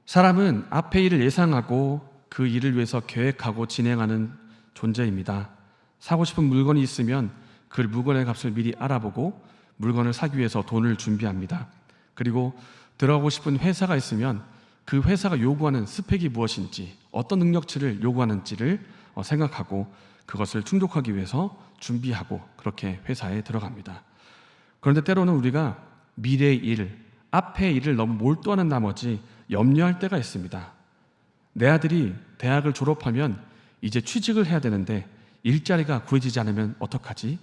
사람은 앞의 일을 예상하고 그 일을 위해서 계획하고 진행하는 존재입니다. 사고 싶은 물건이 있으면 그 물건의 값을 미리 알아보고 물건을 사기 위해서 돈을 준비합니다. 그리고 들어가고 싶은 회사가 있으면 그 회사가 요구하는 스펙이 무엇인지, 어떤 능력치를 요구하는지를 생각하고 그것을 충족하기 위해서 준비하고 그렇게 회사에 들어갑니다. 그런데 때로는 우리가 미래의 일, 앞의 일을 너무 몰두하는 나머지 염려할 때가 있습니다. 내 아들이 대학을 졸업하면 이제 취직을 해야 되는데 일자리가 구해지지 않으면 어떡하지?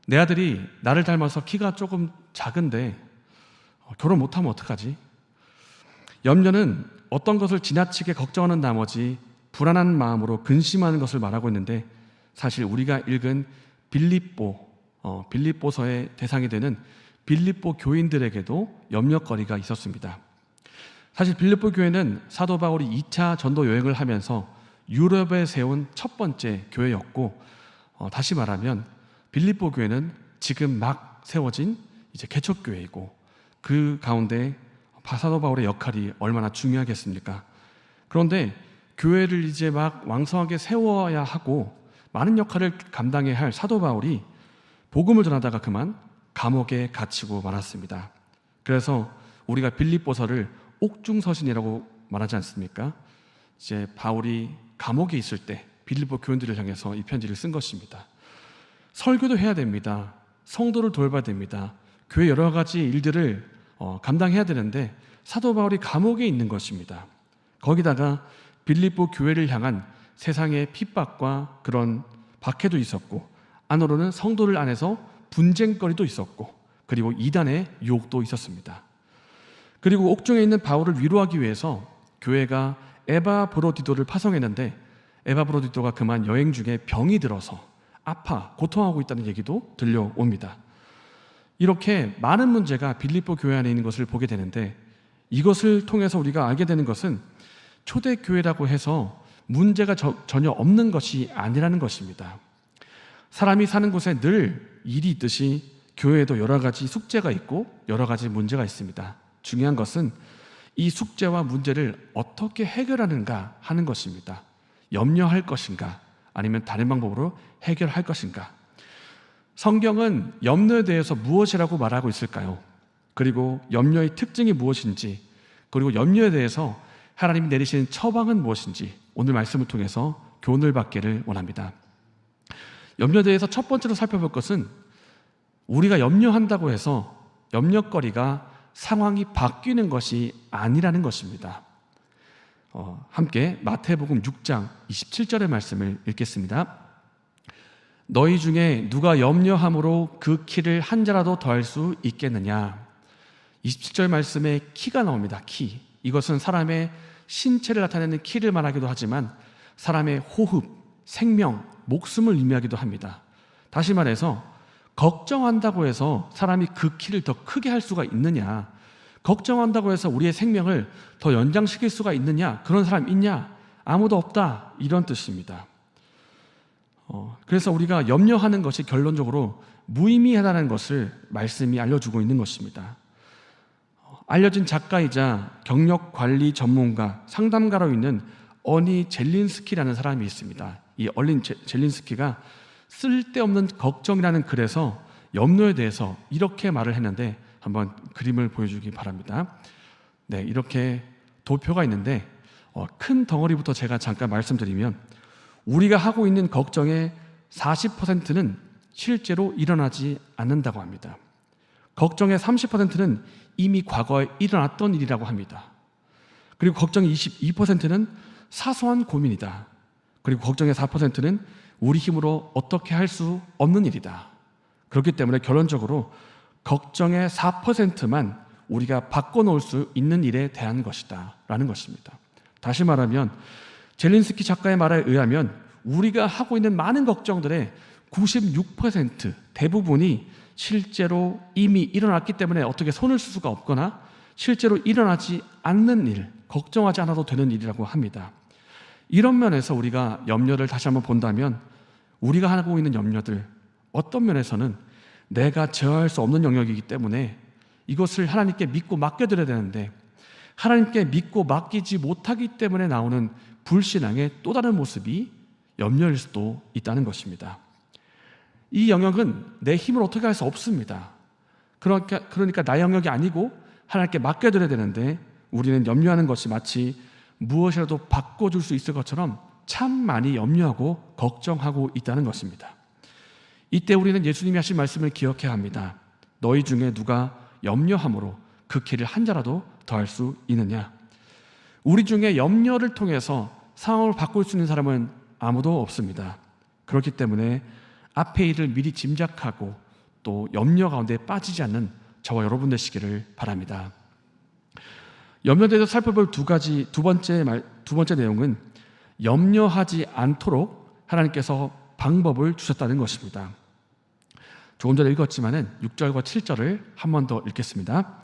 내 아들이 나를 닮아서 키가 조금 작은데 결혼 못하면 어떡하지? 염려는 어떤 것을 지나치게 걱정하는 나머지 불안한 마음으로 근심하는 것을 말하고 있는데, 사실 우리가 읽은 빌립보서의 대상이 되는 빌립보 교인들에게도 염려거리가 있었습니다. 사실 빌립보 교회는 사도 바울이 2차 전도 여행을 하면서 유럽에 세운 첫 번째 교회였고, 다시 말하면 빌립보 교회는 지금 막 세워진 이제 개척교회이고, 그 가운데 사도 바울의 역할이 얼마나 중요하겠습니까? 그런데 교회를 이제 막 왕성하게 세워야 하고 많은 역할을 감당해야 할 사도 바울이 복음을 전하다가 그만 감옥에 갇히고 말았습니다. 그래서 우리가 빌립보서를 옥중서신이라고 말하지 않습니까? 이제 바울이 감옥에 있을 때 빌립보 교인들을 향해서 이 편지를 쓴 것입니다. 설교도 해야 됩니다. 성도를 돌봐야 됩니다. 교회 여러 가지 일들을 감당해야 되는데 사도 바울이 감옥에 있는 것입니다. 거기다가 빌립보 교회를 향한 세상의 핍박과 그런 박해도 있었고, 안으로는 성도들 안에서 분쟁거리도 있었고, 그리고 이단의 유혹도 있었습니다. 그리고 옥중에 있는 바울을 위로하기 위해서 교회가 에바브로디도를 파송했는데, 에바브로디도가 그만 여행 중에 병이 들어서 고통하고 있다는 얘기도 들려옵니다. 이렇게 많은 문제가 빌립보 교회 안에 있는 것을 보게 되는데, 이것을 통해서 우리가 알게 되는 것은 초대교회라고 해서 문제가 전혀 없는 것이 아니라는 것입니다. 사람이 사는 곳에 늘 일이 있듯이 교회에도 여러 가지 숙제가 있고 여러 가지 문제가 있습니다. 중요한 것은 이 숙제와 문제를 어떻게 해결하는가 하는 것입니다. 염려할 것인가, 아니면 다른 방법으로 해결할 것인가. 성경은 염려에 대해서 무엇이라고 말하고 있을까요? 그리고 염려의 특징이 무엇인지, 그리고 염려에 대해서 하나님이 내리시는 처방은 무엇인지 오늘 말씀을 통해서 교훈을 받기를 원합니다. 염려에 대해서 첫 번째로 살펴볼 것은, 우리가 염려한다고 해서 염려거리가 상황이 바뀌는 것이 아니라는 것입니다. 함께 마태복음 6장 27절의 말씀을 읽겠습니다. 너희 중에 누가 염려함으로 그 키를 한 자라도 더할 수 있겠느냐. 27절 말씀에 키가 나옵니다. 키. 이것은 사람의 신체를 나타내는 키를 말하기도 하지만 사람의 호흡, 생명, 목숨을 의미하기도 합니다. 다시 말해서 걱정한다고 해서 사람이 그 키를 더 크게 할 수가 있느냐, 걱정한다고 해서 우리의 생명을 더 연장시킬 수가 있느냐, 그런 사람 있냐? 아무도 없다, 이런 뜻입니다. 그래서 우리가 염려하는 것이 결론적으로 무의미하다는 것을 말씀이 알려주고 있는 것입니다. 알려진 작가이자 경력관리 전문가, 상담가로 있는 어니 젤린스키라는 사람이 있습니다. 이 얼린 젤린스키가 쓸데없는 걱정이라는 글에서 염려에 대해서 이렇게 말을 했는데, 한번 그림을 보여주기 바랍니다. 네, 이렇게 도표가 있는데 큰 덩어리부터 제가 잠깐 말씀드리면, 우리가 하고 있는 걱정의 40%는 실제로 일어나지 않는다고 합니다. 걱정의 30%는 이미 과거에 일어났던 일이라고 합니다. 그리고 걱정의 22%는 사소한 고민이다. 그리고 걱정의 4%는 우리 힘으로 어떻게 할 수 없는 일이다. 그렇기 때문에 결론적으로 걱정의 4%만 우리가 바꿔놓을 수 있는 일에 대한 것이다 라는 것입니다. 다시 말하면 젤린스키 작가의 말에 의하면 우리가 하고 있는 많은 걱정들의 96% 대부분이 실제로 이미 일어났기 때문에 어떻게 손을 쓸 수가 없거나 실제로 일어나지 않는 일, 걱정하지 않아도 되는 일이라고 합니다. 이런 면에서 우리가 염려를 다시 한번 본다면, 우리가 하고 있는 염려들, 어떤 면에서는 내가 제어할 수 없는 영역이기 때문에 이것을 하나님께 믿고 맡겨드려야 되는데, 하나님께 믿고 맡기지 못하기 때문에 나오는 불신앙의 또 다른 모습이 염려일 수도 있다는 것입니다. 이 영역은 내 힘으로 어떻게 할 수 없습니다. 그러니까 나의 영역이 아니고 하나님께 맡겨드려야 되는데 우리는 염려하는 것이 마치 무엇이라도 바꿔줄 수 있을 것처럼 참 많이 염려하고 걱정하고 있다는 것입니다. 이때 우리는 예수님이 하신 말씀을 기억해야 합니다. 너희 중에 누가 염려함으로 그 길을 한 자라도 더할 수 있느냐? 우리 중에 염려를 통해서 상황을 바꿀 수 있는 사람은 아무도 없습니다. 그렇기 때문에 앞의 일을 미리 짐작하고 또 염려 가운데 빠지지 않는 저와 여러분 되시기를 바랍니다. 염려에 대해서 살펴볼 두 번째 내용은 염려하지 않도록 하나님께서 방법을 주셨다는 것입니다. 조금 전에 읽었지만은 6절과 7절을 한 번 더 읽겠습니다.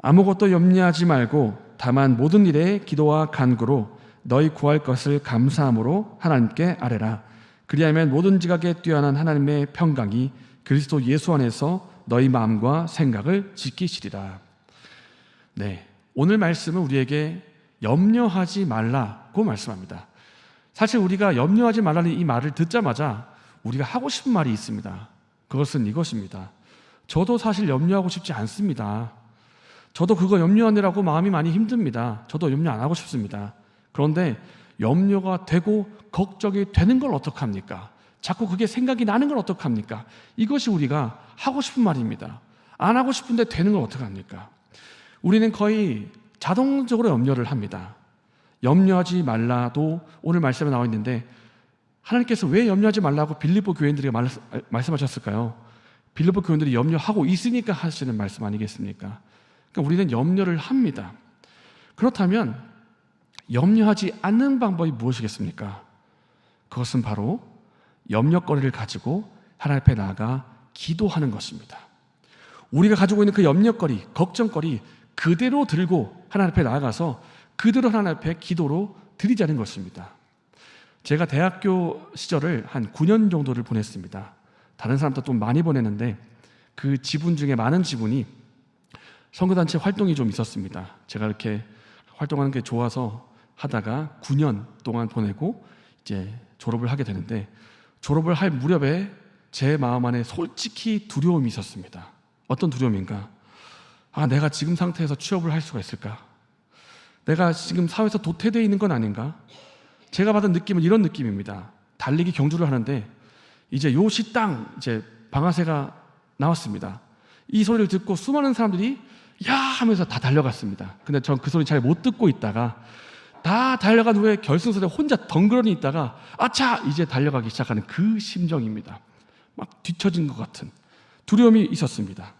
아무것도 염려하지 말고 다만 모든 일에 기도와 간구로 너희 구할 것을 감사함으로 하나님께 아뢰라. 그리하면 모든 지각에 뛰어난 하나님의 평강이 그리스도 예수 안에서 너희 마음과 생각을 지키시리라. 네, 오늘 말씀은 우리에게 염려하지 말라고 말씀합니다. 사실 우리가 염려하지 말라는 이 말을 듣자마자 우리가 하고 싶은 말이 있습니다. 그것은 이것입니다. 저도 사실 염려하고 싶지 않습니다. 저도 그거 염려하느라고 마음이 많이 힘듭니다. 저도 염려 안 하고 싶습니다. 그런데 염려가 되고 걱정이 되는 걸 어떡합니까? 자꾸 그게 생각이 나는 걸 어떡합니까? 이것이 우리가 하고 싶은 말입니다. 안 하고 싶은데 되는 걸 어떡합니까? 우리는 거의 자동적으로 염려를 합니다. 염려하지 말라도 오늘 말씀에 나와 있는데 하나님께서 왜 염려하지 말라고 빌립보 교인들에게 말씀하셨을까요? 빌립보 교인들이 염려하고 있으니까 하시는 말씀 아니겠습니까? 그러니까 우리는 염려를 합니다. 그렇다면 염려하지 않는 방법이 무엇이겠습니까? 그것은 바로 염려거리를 가지고 하나님 앞에 나아가 기도하는 것입니다. 우리가 가지고 있는 그 염려거리, 걱정거리 그대로 들고 하나님 앞에 나아가서 그대로 하나님 앞에 기도로 드리자는 것입니다. 제가 대학교 시절을 한 9년 정도를 보냈습니다. 다른 사람도 좀 많이 보냈는데 그 지분 중에 많은 지분이 선교단체 활동이 좀 있었습니다. 제가 이렇게 활동하는 게 좋아서 하다가 9년 동안 보내고 이제 졸업을 하게 되는데 졸업을 할 무렵에 제 마음 안에 솔직히 두려움이 있었습니다. 어떤 두려움인가? 내가 지금 상태에서 취업을 할 수가 있을까? 내가 지금 사회에서 도태되어 있는 건 아닌가? 제가 받은 느낌은 이런 느낌입니다. 달리기 경주를 하는데 이제 요 시땅 이제 방아쇠가 나왔습니다. 이 소리를 듣고 수많은 사람들이 야 하면서 다 달려갔습니다. 근데 전 그 소리 잘 못 듣고 있다가 다 달려간 후에 결승선에 혼자 덩그러니 있다가 아차 이제 달려가기 시작하는 그 심정입니다. 막 뒤처진 것 같은 두려움이 있었습니다.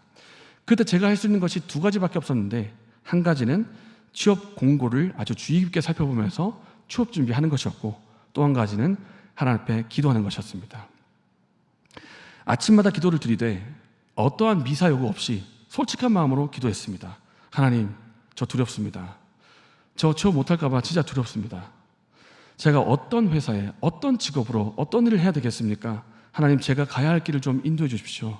그때 제가 할 수 있는 것이 두 가지밖에 없었는데 한 가지는 취업 공고를 아주 주의 깊게 살펴보면서 취업 준비하는 것이었고 또 한 가지는 하나님 앞에 기도하는 것이었습니다. 아침마다 기도를 드리되 어떠한 미사 요구 없이 솔직한 마음으로 기도했습니다. 하나님, 저 두렵습니다. 저 취업 못할까 봐 진짜 두렵습니다. 제가 어떤 회사에 어떤 직업으로 어떤 일을 해야 되겠습니까? 하나님, 제가 가야 할 길을 좀 인도해 주십시오.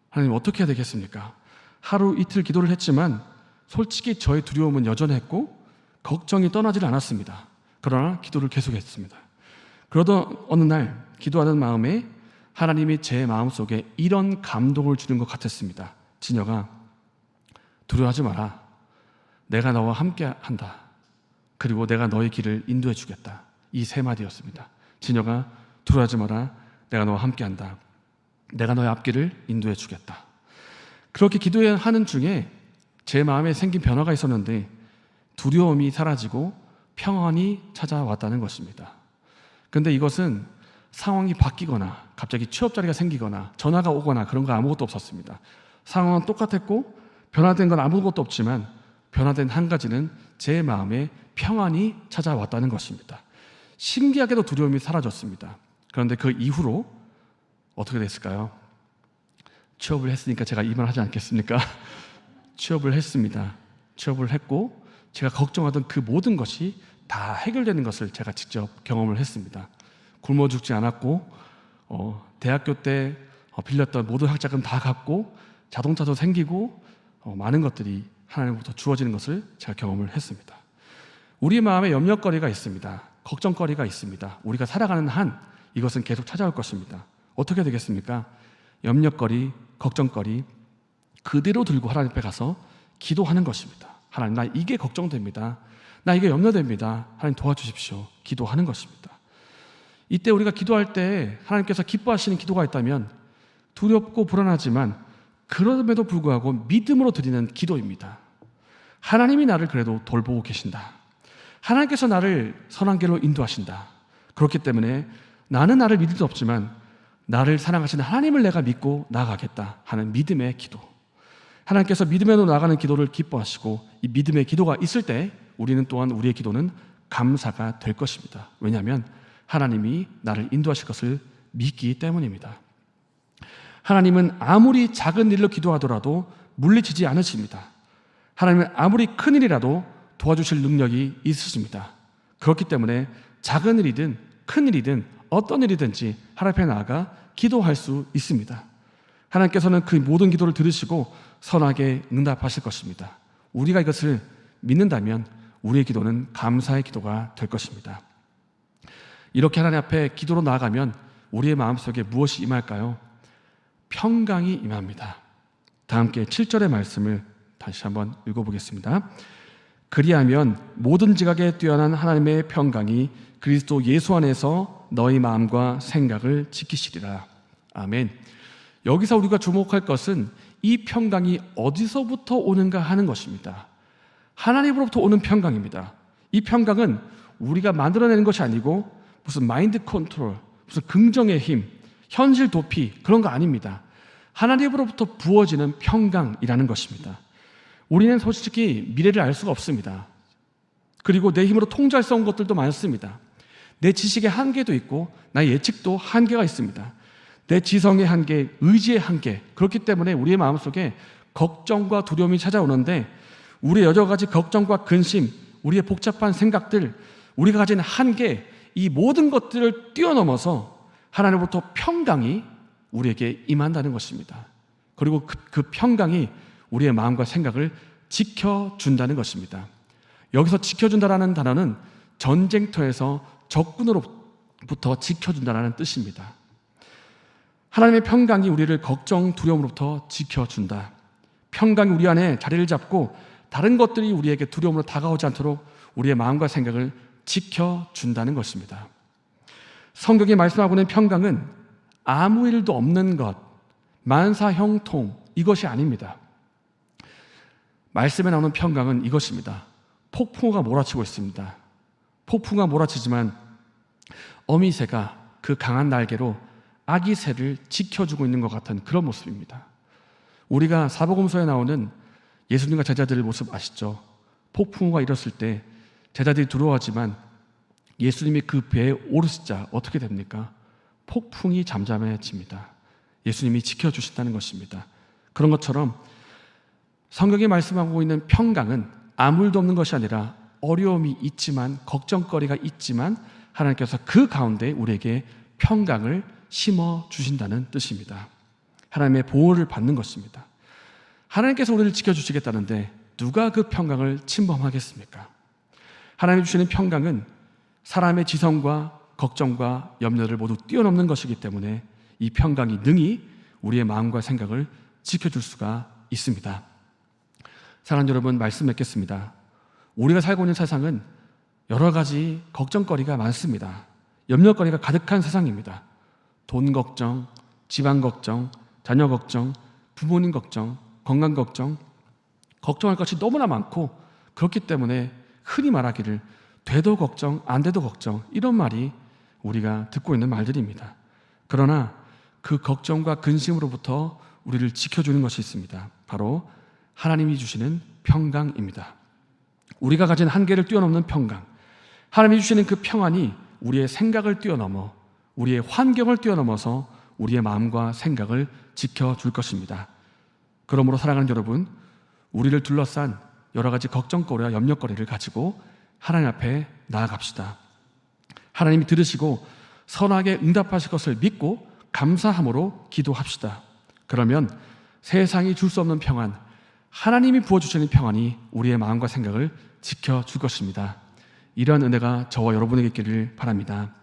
하나님, 어떻게 해야 되겠습니까? 하루 이틀 기도를 했지만 솔직히 저의 두려움은 여전했고 걱정이 떠나질 않았습니다. 그러나 기도를 계속했습니다. 그러던 어느 날 기도하는 마음에 하나님이 제 마음속에 이런 감동을 주는 것 같았습니다. 진여가, 두려워하지 마라. 내가 너와 함께 한다. 그리고 내가 너의 길을 인도해 주겠다. 이 세 마디였습니다. 진여가, 두려워하지 마라. 내가 너와 함께 한다. 내가 너의 앞길을 인도해 주겠다. 그렇게 기도하는 중에 제 마음에 생긴 변화가 있었는데 두려움이 사라지고 평안이 찾아왔다는 것입니다. 그런데 이것은 상황이 바뀌거나 갑자기 취업 자리가 생기거나 전화가 오거나 그런 거 아무것도 없었습니다. 상황은 똑같았고 변화된 건 아무것도 없지만 변화된 한 가지는 제 마음에 평안이 찾아왔다는 것입니다. 신기하게도 두려움이 사라졌습니다. 그런데 그 이후로 어떻게 됐을까요? 취업을 했으니까 제가 이 말 하지 않겠습니까? 취업을 했습니다. 취업을 했고 제가 걱정하던 그 모든 것이 다 해결되는 것을 제가 직접 경험을 했습니다. 굶어 죽지 않았고 대학교 때 빌렸던 모든 학자금 다 갚고 자동차도 생기고 많은 것들이 하나님으로부터 주어지는 것을 제가 경험을 했습니다. 우리 마음에 염려거리가 있습니다. 걱정거리가 있습니다. 우리가 살아가는 한 이것은 계속 찾아올 것입니다. 어떻게 되겠습니까? 염려거리, 걱정거리 그대로 들고 하나님 앞에 가서 기도하는 것입니다. 하나님, 나 이게 걱정됩니다. 나 이게 염려됩니다. 하나님 도와주십시오. 기도하는 것입니다. 이때 우리가 기도할 때 하나님께서 기뻐하시는 기도가 있다면 두렵고 불안하지만 그럼에도 불구하고 믿음으로 드리는 기도입니다. 하나님이 나를 그래도 돌보고 계신다. 하나님께서 나를 선한 길로 인도하신다. 그렇기 때문에 나는 나를 믿을 수 없지만 나를 사랑하시는 하나님을 내가 믿고 나아가겠다 하는 믿음의 기도. 하나님께서 믿음으로 나아가는 기도를 기뻐하시고 이 믿음의 기도가 있을 때 우리는 또한 우리의 기도는 감사가 될 것입니다. 왜냐하면 하나님이 나를 인도하실 것을 믿기 때문입니다. 하나님은 아무리 작은 일로 기도하더라도 물리치지 않으십니다. 하나님은 아무리 큰 일이라도 도와주실 능력이 있으십니다. 그렇기 때문에 작은 일이든 큰 일이든 어떤 일이든지 하나님 앞에 나아가 기도할 수 있습니다. 하나님께서는 그 모든 기도를 들으시고 선하게 응답하실 것입니다. 우리가 이것을 믿는다면 우리의 기도는 감사의 기도가 될 것입니다. 이렇게 하나님 앞에 기도로 나아가면 우리의 마음속에 무엇이 임할까요? 평강이 임합니다. 다 함께 7절의 말씀을 다시 한번 읽어보겠습니다. 그리하면 모든 지각에 뛰어난 하나님의 평강이 그리스도 예수 안에서 너희 마음과 생각을 지키시리라. 아멘. 여기서 우리가 주목할 것은 이 평강이 어디서부터 오는가 하는 것입니다. 하나님으로부터 오는 평강입니다. 이 평강은 우리가 만들어내는 것이 아니고 무슨 마인드 컨트롤, 무슨 긍정의 힘, 현실 도피 그런 거 아닙니다. 하나님으로부터 부어지는 평강이라는 것입니다. 우리는 솔직히 미래를 알 수가 없습니다. 그리고 내 힘으로 통제할 수 없는 것들도 많습니다. 내 지식의 한계도 있고 나의 예측도 한계가 있습니다. 내 지성의 한계, 의지의 한계. 그렇기 때문에 우리의 마음속에 걱정과 두려움이 찾아오는데 우리의 여러 가지 걱정과 근심, 우리의 복잡한 생각들, 우리가 가진 한계, 이 모든 것들을 뛰어넘어서 하나님으로부터 평강이 우리에게 임한다는 것입니다. 그리고 그 평강이 우리의 마음과 생각을 지켜준다는 것입니다. 여기서 지켜준다라는 단어는 전쟁터에서 적군으로부터 지켜준다는 뜻입니다. 하나님의 평강이 우리를 걱정, 두려움으로부터 지켜준다. 평강이 우리 안에 자리를 잡고 다른 것들이 우리에게 두려움으로 다가오지 않도록 우리의 마음과 생각을 지켜준다는 것입니다. 성경이 말씀하고 있는 평강은 아무 일도 없는 것, 만사형통 이것이 아닙니다. 말씀에 나오는 평강은 이것입니다. 폭풍우가 몰아치고 있습니다. 폭풍우가 몰아치지만 어미새가 그 강한 날개로 아기 새를 지켜주고 있는 것 같은 그런 모습입니다. 우리가 사복음서에 나오는 예수님과 제자들의 모습 아시죠? 폭풍우가 일었을 때 제자들이 두려워하지만 예수님이 그 배에 오르시자 어떻게 됩니까? 폭풍이 잠잠해집니다. 예수님이 지켜주신다는 것입니다. 그런 것처럼 성경이 말씀하고 있는 평강은 아무 일도 없는 것이 아니라 어려움이 있지만 걱정거리가 있지만 하나님께서 그 가운데 우리에게 평강을 심어주신다는 뜻입니다. 하나님의 보호를 받는 것입니다. 하나님께서 우리를 지켜주시겠다는데 누가 그 평강을 침범하겠습니까? 하나님이 주시는 평강은 사람의 지성과 걱정과 염려를 모두 뛰어넘는 것이기 때문에 이 평강이 능히 우리의 마음과 생각을 지켜줄 수가 있습니다. 사랑하는 여러분, 말씀 맺겠습니다. 우리가 살고 있는 세상은 여러 가지 걱정거리가 많습니다. 염려거리가 가득한 세상입니다. 돈 걱정, 집안 걱정, 자녀 걱정, 부모님 걱정, 건강 걱정, 걱정할 것이 너무나 많고 그렇기 때문에 흔히 말하기를 돼도 걱정, 안 돼도 걱정 이런 말이 우리가 듣고 있는 말들입니다. 그러나 그 걱정과 근심으로부터 우리를 지켜주는 것이 있습니다. 바로 하나님이 주시는 평강입니다. 우리가 가진 한계를 뛰어넘는 평강, 하나님이 주시는 그 평안이 우리의 생각을 뛰어넘어 우리의 환경을 뛰어넘어서 우리의 마음과 생각을 지켜줄 것입니다. 그러므로 사랑하는 여러분, 우리를 둘러싼 여러 가지 걱정거리와 염려거리를 가지고 하나님 앞에 나아갑시다. 하나님이 들으시고 선하게 응답하실 것을 믿고 감사함으로 기도합시다. 그러면 세상이 줄 수 없는 평안, 하나님이 부어주시는 평안이 우리의 마음과 생각을 지켜줄 것입니다. 이러한 은혜가 저와 여러분에게 있기를 바랍니다.